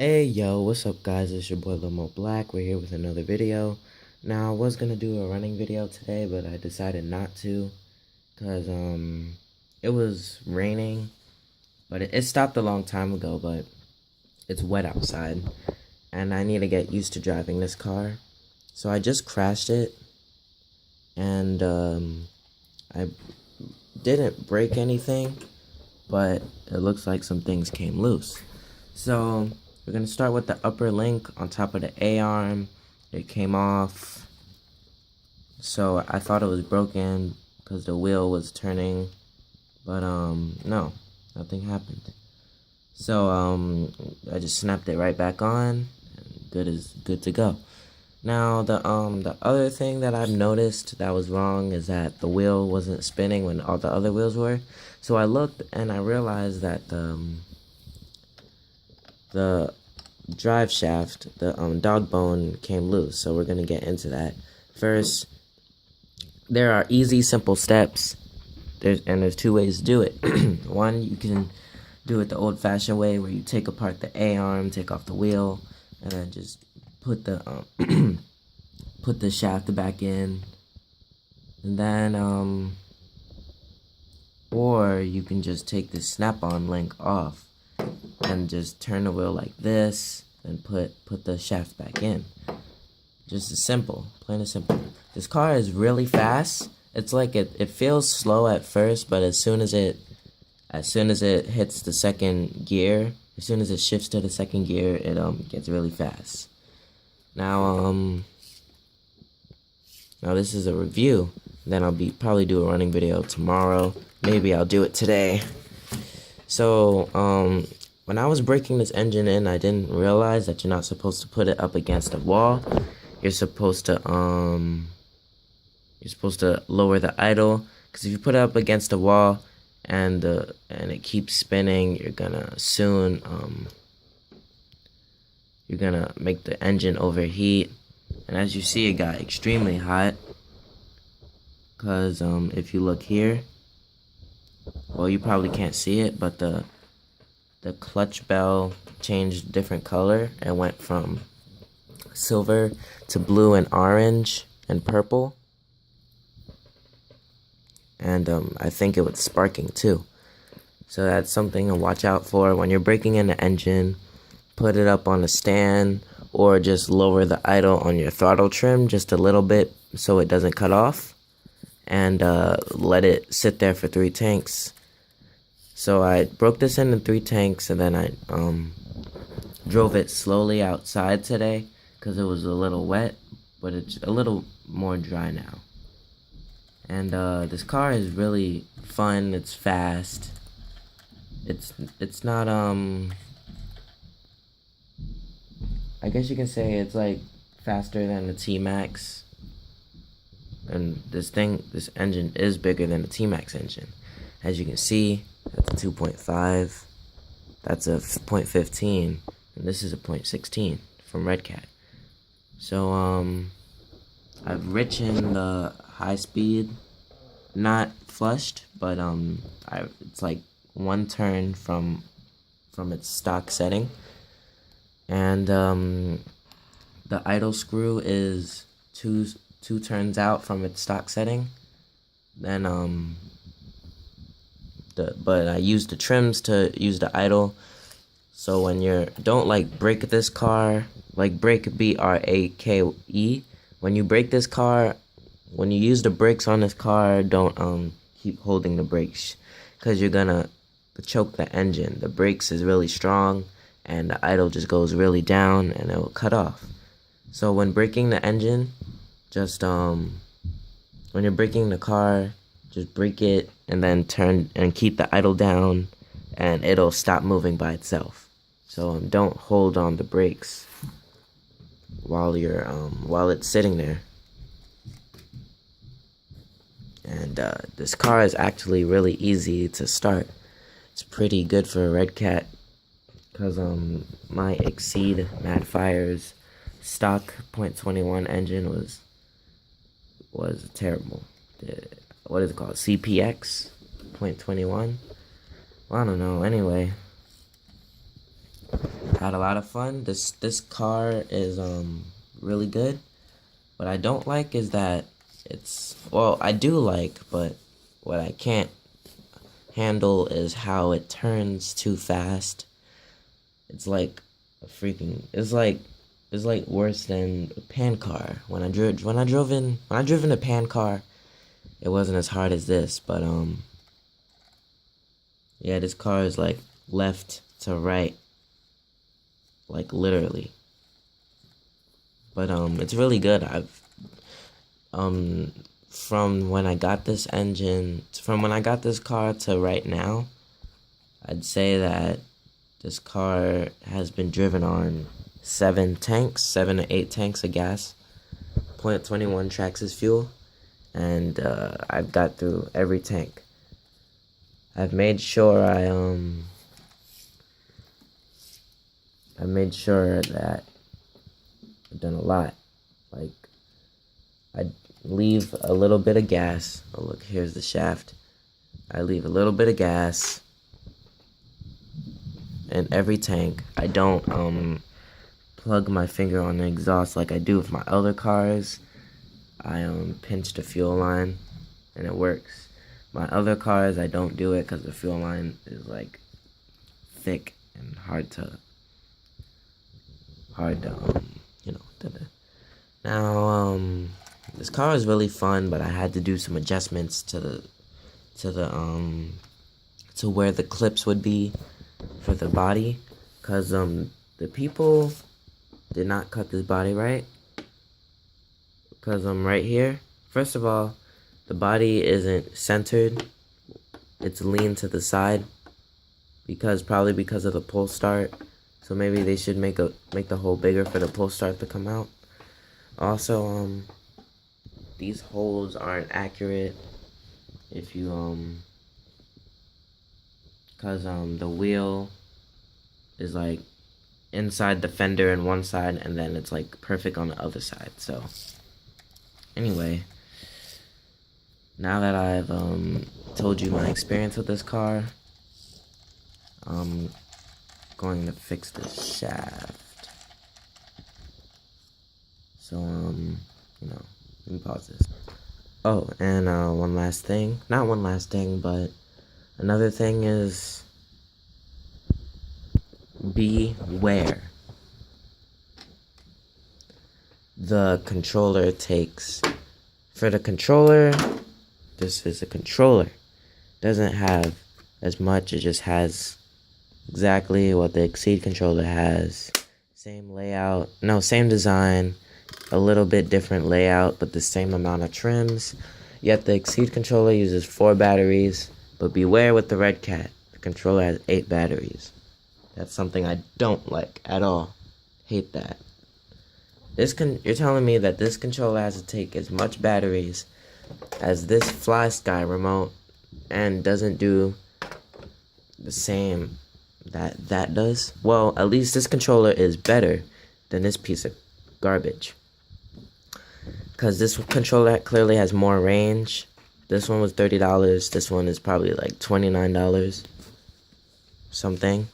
Hey yo, what's up guys? It's your boy Limo Black. We're here with another video. Now I was gonna do a running video today, but I decided not to because it was raining, but it stopped a long time ago, but it's wet outside and I need to get used to driving this car. So I just crashed it and I didn't break anything, but it looks like some things came loose. So we're going to start with the upper link on top of the A-arm. It came off. So I thought it was broken because the wheel was turning. But no, nothing happened. So I just snapped it right back on. And good to go. Now the other thing that I've noticed that was wrong is that the wheel wasn't spinning when all the other wheels were. So I looked and I realized that the drive shaft, the dog bone came loose. So we're gonna get into that. First, there are easy, simple steps. There's two ways to do it. One, you can do it the old-fashioned way, where you take apart the A-arm, take off the wheel, and then just put the put the shaft back in. And then or you can just take the snap-on link off and just turn the wheel like this and put the shaft back in. Just as simple, plain and simple. This car is really fast. It's like it feels slow at first, but as soon as it hits the second gear, as soon as it shifts to the second gear, it gets really fast. Now this is a review. Then I'll probably do a running video tomorrow. Maybe I'll do it today. So when I was breaking this engine in, I didn't realize that you're not supposed to put it up against a wall. You're supposed to lower the idle, because if you put it up against a wall and it keeps spinning, you're gonna soon you're gonna make the engine overheat. And as you see, it got extremely hot, because if you look here, well, you probably can't see it, but the clutch bell changed different color and went from silver to blue and orange and purple. And I think it was sparking too. So that's something to watch out for when you're breaking in the engine. Put it up on a stand, or just lower the idle on your throttle trim just a little bit so it doesn't cut off, and let it sit there for 3 tanks. So I broke this into 3 tanks, and then I drove it slowly outside today because it was a little wet, but it's a little more dry now. And this car is really fun. It's fast. It's not I guess you can say it's like faster than the T-Max. And this engine is bigger than the T-Max engine. As you can see, that's a 2.5. That's a 0.15, and this is a 0.16 from RedCat. So I've richened the high speed, not flushed, but it's like 1 turn from its stock setting. And the idle screw is two turns out from its stock setting. Then but I use the trims to use the idle. So when don't break this car, brake, B-R-A-K-E. When you brake this car, when you use the brakes on this car, don't keep holding the brakes, because you're gonna choke the engine. The brakes is really strong, and the idle just goes really down, and it will cut off. So when braking the engine, just when you're braking the car, just brake it and then turn and keep the idle down, and it'll stop moving by itself. So don't hold on the brakes while it's sitting there. And this car is actually really easy to start. It's pretty good for a RedCat, because my Exceed Mad Fire's stock 0.21 engine was terrible. What is it called? CPX 0.21? Well, I don't know. Anyway, Had a lot of fun. This car is really good. What I don't like is that I do like, but what I can't handle is how it turns too fast. It's like it's like worse than a pan car. When I drove in a pan car, it wasn't as hard as this, but yeah, this car is like left to right, like literally. But it's really good. From when I got this car to right now, I'd say that this car has been driven on 7 to 8 tanks of gas, 0.21 Traxxas fuel, and I've got through every tank. I've made sure that I've done a lot. Like, I leave a little bit of gas. Oh, look, here's the shaft. I leave a little bit of gas in every tank. I don't plug my finger on the exhaust like I do with my other cars. I pinch the fuel line and it works. My other cars, I don't do it because the fuel line is like thick and hard to you know. Now this car is really fun, but I had to do some adjustments to where the clips would be for the body, because the people did not cut this body right. Because right here, first of all, the body isn't centered. It's leaned to the side probably because of the pull start. So maybe they should make the hole bigger for the pull start to come out. Also, these holes aren't accurate if you because the wheel is like inside the fender on one side, and then it's like perfect on the other side. So anyway, now that I've told you my experience with this car, I'm going to fix this shaft. So you know, let me pause this. Oh, and one last thing, not one last thing, but another thing is beware. The controller takes, for the controller, this is a controller. Doesn't have as much, it just has exactly what the Exceed controller has. Same layout, no, same design, a little bit different layout, but the same amount of trims. Yet the Exceed controller uses 4 batteries, but beware with the RedCat. The controller has 8 batteries. That's something I don't like at all. Hate that. You're telling me that this controller has to take as much batteries as this Fly Sky remote and doesn't do the same that does? Well, at least this controller is better than this piece of garbage. Because this controller clearly has more range. This one was $30. This one is probably like $29 something.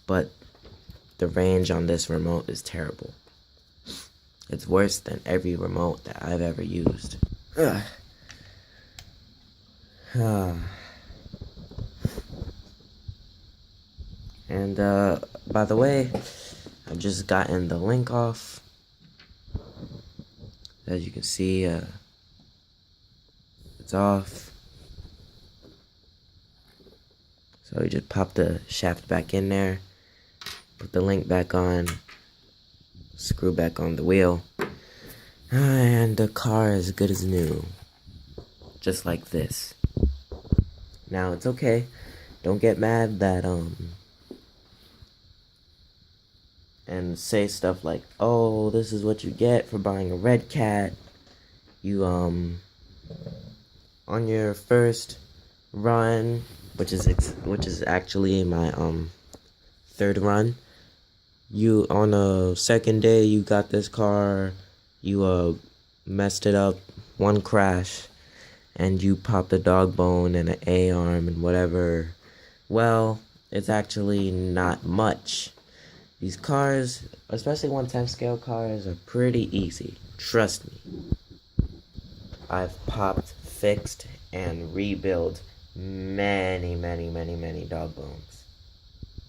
But the range on this remote is terrible. It's worse than every remote that I've ever used. Ugh. And by the way, I've just gotten the link off. As you can see, it's off. So we just pop the shaft back in there, put the link back on, screw back on the wheel, and the car is good as new. Just like this. Now it's okay. Don't get mad that and say stuff like, oh, this is what you get for buying a RedCat. You on your first run, which is actually my 3rd run, you on a second day you got this car, you messed it up, one crash, and you popped a dog bone and an A-arm and whatever. Well, it's actually not much. These cars, especially 1/10 scale cars, are pretty easy. Trust me. I've popped, fixed, and rebuilt many dog bones.